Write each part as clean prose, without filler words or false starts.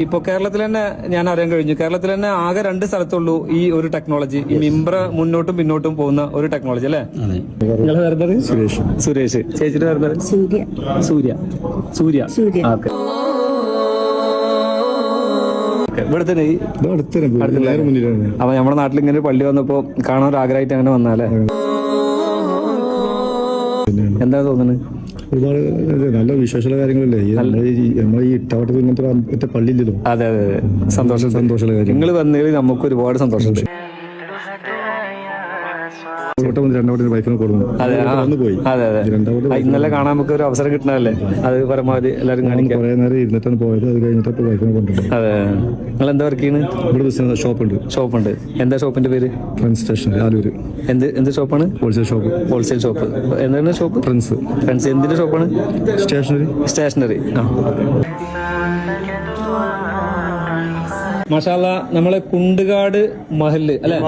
ഇപ്പൊ കേരളത്തിൽ തന്നെ ഞാൻ അറിയാൻ കഴിഞ്ഞു, കേരളത്തിൽ തന്നെ ആകെ 2 സ്ഥലത്തുള്ളൂ ഈ ഒരു ടെക്നോളജി, ഈ മിംബ്ര മുന്നോട്ടും പിന്നോട്ടും പോകുന്ന ഒരു ടെക്നോളജി അല്ലേ? നിങ്ങളെ വരുന്നത് സുരേഷ്. സുരേഷ്. ചേച്ചിയുടെ വരുന്നത് സൂര്യ. സൂര്യ. സൂര്യ. ഓക്കെ. ഇവിടെ തന്നെ അപ്പൊ നമ്മുടെ നാട്ടിൽ ഇങ്ങനെ പള്ളി വന്നപ്പോ കാണാൻ ഒരു ആഗ്രഹമായിട്ട് അങ്ങനെ വന്നാലേ, എന്താ തോന്നുന്നത്? ഒരുപാട് നല്ല വിശേഷമുള്ള കാര്യങ്ങളല്ലേ നമ്മളെ ഈ ഇട്ടാവട്ടത്തിൽ ഇങ്ങനത്തെ പള്ളി ഇല്ലല്ലോ. അതെ അതെ അതെ, സന്തോഷമുള്ള കാര്യം. നിങ്ങൾ വന്നതിൽ നമുക്ക് ഒരുപാട് സന്തോഷമുണ്ട്. ഇന്നലെ കാണാൻ നമുക്ക് ഒരു അവസരം കിട്ടണല്ലേ, അത് പരമാവധി എല്ലാവരും കാണിക്കാം. കുറെ നേരം ഇരുന്നിട്ടാണ് പോയത്, അത് കഴിഞ്ഞിട്ട് വൈഫിനെ കൊണ്ടുപോയി. അതെ. നിങ്ങൾ എന്താ വർക്ക് ചെയ്യുന്നത്? ഇവിടെ ബിസിനസ് ഷോപ്പുണ്ട്. എന്താ ഷോപ്പിന്റെ പേര്? Friends stationery Aloor. എന്ത് ഷോപ്പാണ്? Wholesale shop. എന്താണ് ഷോപ്പ്? ഫ്രണ്ട്സ്. എന്തിന്റെ ഷോപ്പാണ്? സ്റ്റേഷനറി. മാഷാഅല്ലാ, നമ്മളെ കുണ്ടുകാട് മഹല്ല് അല്ലെ,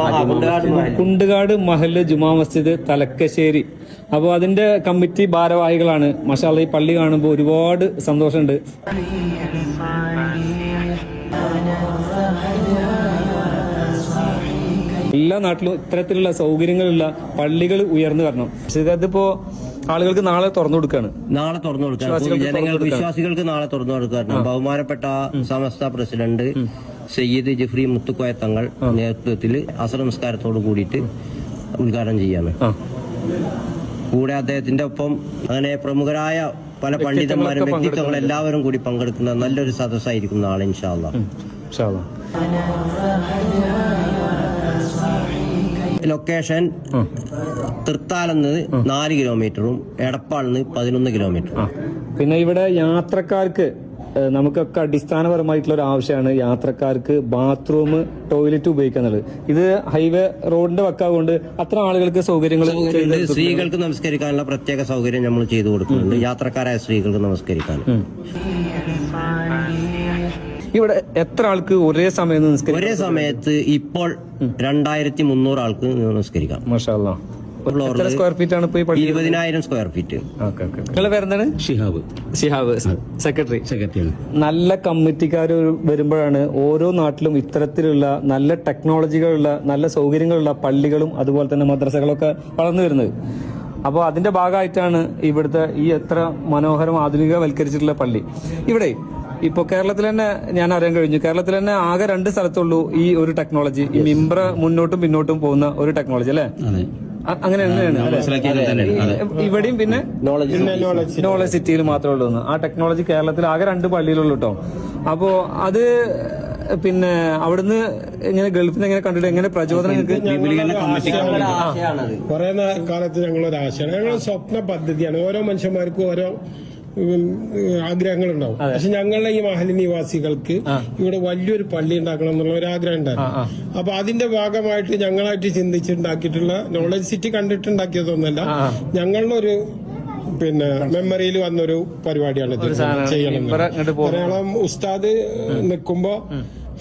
കുണ്ടുകാട് മഹല്ല് ജുമാ മസ്ജിദ് തലക്കശ്ശേരി. അപ്പോൾ അതിന്റെ കമ്മിറ്റി ഭാരവാഹികളാണ്. മാഷാഅല്ലാ, ഈ പള്ളി കാണുമ്പോൾ ഒരുപാട് സന്തോഷമുണ്ട്. എല്ലാ നാട്ടിലും ഇത്തരത്തിലുള്ള സൗകര്യങ്ങളുള്ള പള്ളികൾ ഉയർന്നു വരണം. അതിപ്പോ ആളുകൾക്ക് നാളെ തുറന്നു കൊടുക്കുകയാണ്. ജനങ്ങൾക്ക്, വിശ്വാസികൾക്ക് നാളെ തുറന്നു കൊടുക്കുകയാണ്. ബഹുമാനപ്പെട്ട സമസ്ത പ്രസിഡന്റ് സയ്യിദ് ജഫ്രി മുത്തുക്കോയ തങ്ങൾ നേതൃത്വത്തിൽ അസർ നമസ്കാരത്തോട് കൂടിയിട്ട് ഉദ്ഘാടനം ചെയ്യാണ്. കൂടെ അദ്ദേഹത്തിന്റെ ഒപ്പം അങ്ങനെ പ്രമുഖരായ പല പണ്ഡിതന്മാരും വ്യക്തിത്വങ്ങൾ എല്ലാവരും കൂടി പങ്കെടുക്കുന്ന നല്ലൊരു സദസ്സായിരിക്കും നാളെ ഇൻഷാ അല്ലാഹ്. ലൊക്കേഷൻ തൃത്താലെന്ന് 4 കിലോമീറ്ററും എടപ്പാളിന്ന് 11 കിലോമീറ്ററും. പിന്നെ ഇവിടെ യാത്രക്കാർക്ക് നമുക്കൊക്കെ അടിസ്ഥാനപരമായിട്ടുള്ള ഒരു ആവശ്യമാണ് യാത്രക്കാർക്ക് ബാത്റൂം, ടോയ്ലറ്റ് ഉപയോഗിക്കുക എന്നുള്ളത്. ഇത് ഹൈവേ റോഡിന്റെ വക്കാകൊണ്ട് അത്ര ആളുകൾക്ക് സൗകര്യങ്ങൾ. സ്ത്രീകൾക്ക് നമസ്കരിക്കാനുള്ള പ്രത്യേക സൗകര്യം നമ്മൾ ചെയ്തു കൊടുക്കുന്നുണ്ട്, യാത്രക്കാരായ സ്ത്രീകൾക്ക് നമസ്കരിക്കാൻ. ഇവിടെ എത്ര ആൾക്ക് ഒരേ സമയം ഒരേ സമയത്ത് ഇപ്പോൾ 2300 ആൾക്ക് നമസ്കരിക്കാം. മാഷാ അല്ലാഹ്. സ്ക്വയർ ഫീറ്റ് ആണ് 20,000 സ്ക്വയർ ഫീറ്റ്. നിങ്ങളെ പേരെന്താണ്? ഷിഹാബ്, സെക്രട്ടറി. നല്ല കമ്മിറ്റിക്കാർ വരുമ്പോഴാണ് ഓരോ നാട്ടിലും ഇത്തരത്തിലുള്ള നല്ല ടെക്നോളജികളുള്ള, നല്ല സൗകര്യങ്ങളുള്ള പള്ളികളും അതുപോലെ തന്നെ മദ്രസകളൊക്കെ വളർന്നു വരുന്നത്. അപ്പോൾ അതിന്റെ ഭാഗമായിട്ടാണ് ഇവിടുത്തെ ഈ എത്ര മനോഹരം ആധുനികവൽക്കരിച്ചിട്ടുള്ള പള്ളി. ഇവിടെ ഇപ്പൊ കേരളത്തിൽ തന്നെ ഞാൻ അറിയാൻ കഴിഞ്ഞു, കേരളത്തിൽ തന്നെ ആകെ 2 സ്ഥലത്തുള്ളൂ ഈ ഒരു ടെക്നോളജി, ഈ മിംബ്ര മുന്നോട്ടും പിന്നോട്ടും പോകുന്ന ഒരു ടെക്നോളജി അല്ലേ? അങ്ങനെ തന്നെയാണ് ഇവിടെയും. പിന്നെ നോളജ് സിറ്റിയിൽ മാത്രമേ ഉള്ളൂ. ആ ടെക്നോളജി കേരളത്തിൽ ആകെ 2 പള്ളിയിലുള്ളൂ കേട്ടോ. അപ്പോ അത് പിന്നെ അവിടുന്ന് എങ്ങനെ ഗൾഫിൽ എങ്ങനെ കണ്ടിട്ട് എങ്ങനെ പ്രചോദനം? കുറെ കാലത്ത് ഞങ്ങളൊരു ആശയാണ്, ഞങ്ങളുടെ സ്വപ്ന പദ്ധതിയാണ്. ഓരോ മനുഷ്യന്മാർക്കും ഓരോ ആഗ്രഹങ്ങളുണ്ടാവും. പക്ഷെ ഞങ്ങളുടെ ഈ മഹല്ല് നിവാസികൾക്ക് ഇവിടെ വലിയൊരു പള്ളി ഉണ്ടാക്കണം എന്നുള്ള ഒരു ആഗ്രഹം ഉണ്ടായിരുന്നു. അപ്പൊ അതിന്റെ ഭാഗമായിട്ട് ഞങ്ങളായിട്ട് ചിന്തിച്ചുണ്ടാക്കിയിട്ടുള്ള നോളജ് സിറ്റി കണ്ടിട്ടുണ്ടാക്കിയതൊന്നല്ല, ഞങ്ങളുടെ ഒരു മെമ്മറിയിൽ വന്നൊരു പരിപാടിയാണ് ചെയ്യണം. ധാരാളം ഉസ്താദ് നിൽക്കുമ്പോ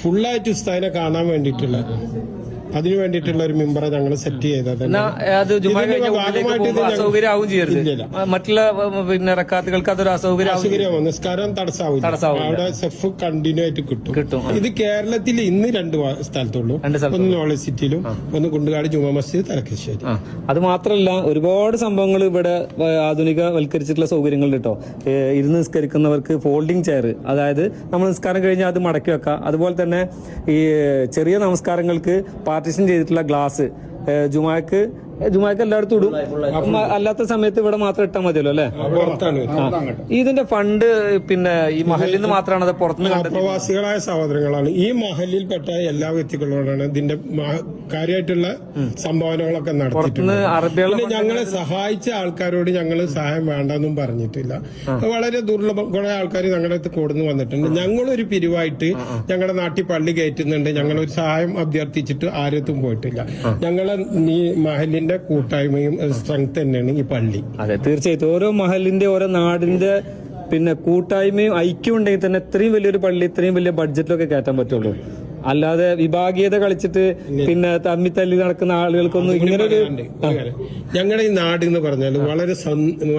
ഫുള്ളായിട്ട് ഉസ്താദിനെ കാണാൻ വേണ്ടിയിട്ടുള്ള, അതിനു വേണ്ടിയിട്ടുള്ള ഒരു മെമ്പറെ ഞങ്ങൾ സെറ്റ് ചെയ്തത്. മറ്റുള്ള പിന്നെ റക്കാത്തുകൾക്ക് അതൊരു അസൗകര്യമാവും, നിസ്കാരം തടസ്സാവില്ല, അവിടെ സെഫ് കണ്ടിന്യൂ ആയിട്ട് കിട്ടും. ഇത് കേരളത്തിൽ ഇന്ന് 2 സ്ഥലത്തുള്ളൂ, ഒന്ന് നോളജ് സിറ്റിയിലും ഒന്ന് കുണ്ടുകാട് ജുമാ മസ്ജിദ് തലക്കശ്ശേരി. അത് മാത്രമല്ല ഒരുപാട് സംഭവങ്ങൾ ഇവിടെ ആധുനികവൽക്കരിച്ചിട്ടുള്ള സൗകര്യങ്ങൾ കേട്ടോ. ഇരുന്ന് നിസ്കരിക്കുന്നവർക്ക് ഫോൾഡിംഗ് ചെയർ, അതായത് നമ്മൾ നിസ്കാരം കഴിഞ്ഞാൽ അത് മടക്കി വെക്കാം. അതുപോലെ തന്നെ ഈ ചെറിയ നമസ്കാരങ്ങൾക്ക് പാർട്ടീഷൻ ചെയ്തിട്ടുള്ള ഗ്ലാസ് ജുമാക്ക് എല്ലായിടത്തും ഇടും. അല്ലാത്ത സമയത്ത് ഇവിടെ മാത്രം ഇട്ടാൽ മതിയല്ലോ അല്ലെ? ഇതിന്റെ ഫണ്ട് പിന്നെ ഈ മഹലിൽ നിന്ന് മാത്രമാണ് അത് പുറത്തുനിന്ന് പ്രവാസികളായ സഹോദരങ്ങളാണ്. ഈ മഹലിൽപ്പെട്ട എല്ലാ വ്യക്തികളോടാണ് ഇതിന്റെ കാര്യമായിട്ടുള്ള സംഭാവനകളൊക്കെ നടത്തിയിട്ടുണ്ട്. ഞങ്ങളെ സഹായിച്ച ആൾക്കാരോട് ഞങ്ങൾ സഹായം വേണ്ടെന്നും പറഞ്ഞിട്ടില്ല. വളരെ ദുർലഭം കുറെ ആൾക്കാർ ഞങ്ങളുടെ അടുത്ത് കൊടുന്നു വന്നിട്ടുണ്ട്. ഞങ്ങളൊരു പിരിവായിട്ട് ഞങ്ങളുടെ നാട്ടിൽ പള്ളി കയറ്റുന്നുണ്ട്, ഞങ്ങളൊരു സഹായം അഭ്യർത്ഥിച്ചിട്ട് ആരത്തും പോയിട്ടില്ല. ഞങ്ങളെ ഈ മഹലിന്റെ കൂട്ടായ്മയും സ്ട്രെങ്ത് തന്നെയാണ് ഈ പള്ളി. അതെ, തീർച്ചയായിട്ടും ഓരോ മഹലിന്റെ ഓരോ നാടിന്റെ പിന്നെ കൂട്ടായ്മയും ഐക്യം ഉണ്ടെങ്കിൽ തന്നെ ഇത്രയും വലിയൊരു പള്ളി ഇത്രയും വലിയ ബഡ്ജറ്റിലൊക്കെ കയറ്റാൻ പറ്റുള്ളൂ. അല്ലാതെ വിഭാഗീയത കളിച്ചിട്ട് പിന്നെ തമ്മി തല്ലി നടക്കുന്ന ആളുകൾക്കൊന്നും ഇങ്ങനെ ഒരു ഞങ്ങളുടെ ഈ നാട് എന്ന് പറഞ്ഞാൽ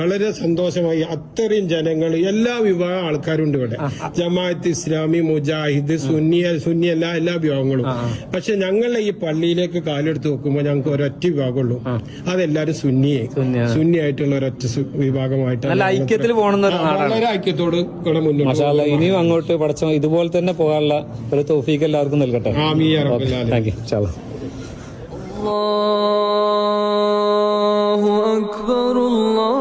വളരെ സന്തോഷമായി അത്രയും ജനങ്ങൾ എല്ലാ വിഭാഗം ആൾക്കാരും ഉണ്ട് ഇവിടെ. ജമാഅത്ത് ഇസ്ലാമി, മുജാഹിദ്, സുന്നി എല്ലാ വിഭാഗങ്ങളും. പക്ഷെ ഞങ്ങളുടെ ഈ പള്ളിയിലേക്ക് കാലെടുത്ത് നോക്കുമ്പോൾ ഞങ്ങൾക്ക് ഒരൊറ്റ വിഭാഗമുള്ളൂ. അതെല്ലാരും സുന്നിയായിട്ടുള്ള ഒരൊറ്റ വിഭാഗമായിട്ട് നല്ല ഐക്യത്തിൽ പോകണമെന്നൊരു നാടാണ്. വളരെ ഐക്യത്തോട് ഇവിടെ മുന്നോട്ട് മാഷാ അല്ലാ. ഇനിയും അങ്ങോട്ട് പഠിച്ച ഇതുപോലെ തന്നെ പോകാനുള്ള ഒരു തൗഫീഖ് എല്ലാവർക്കും നൽകട്ടെ. ആമീൻ യാ റബ്ബൽ ആലമീൻ. Thank you. ഇൻഷാ അല്ലാ. الله أكبر الله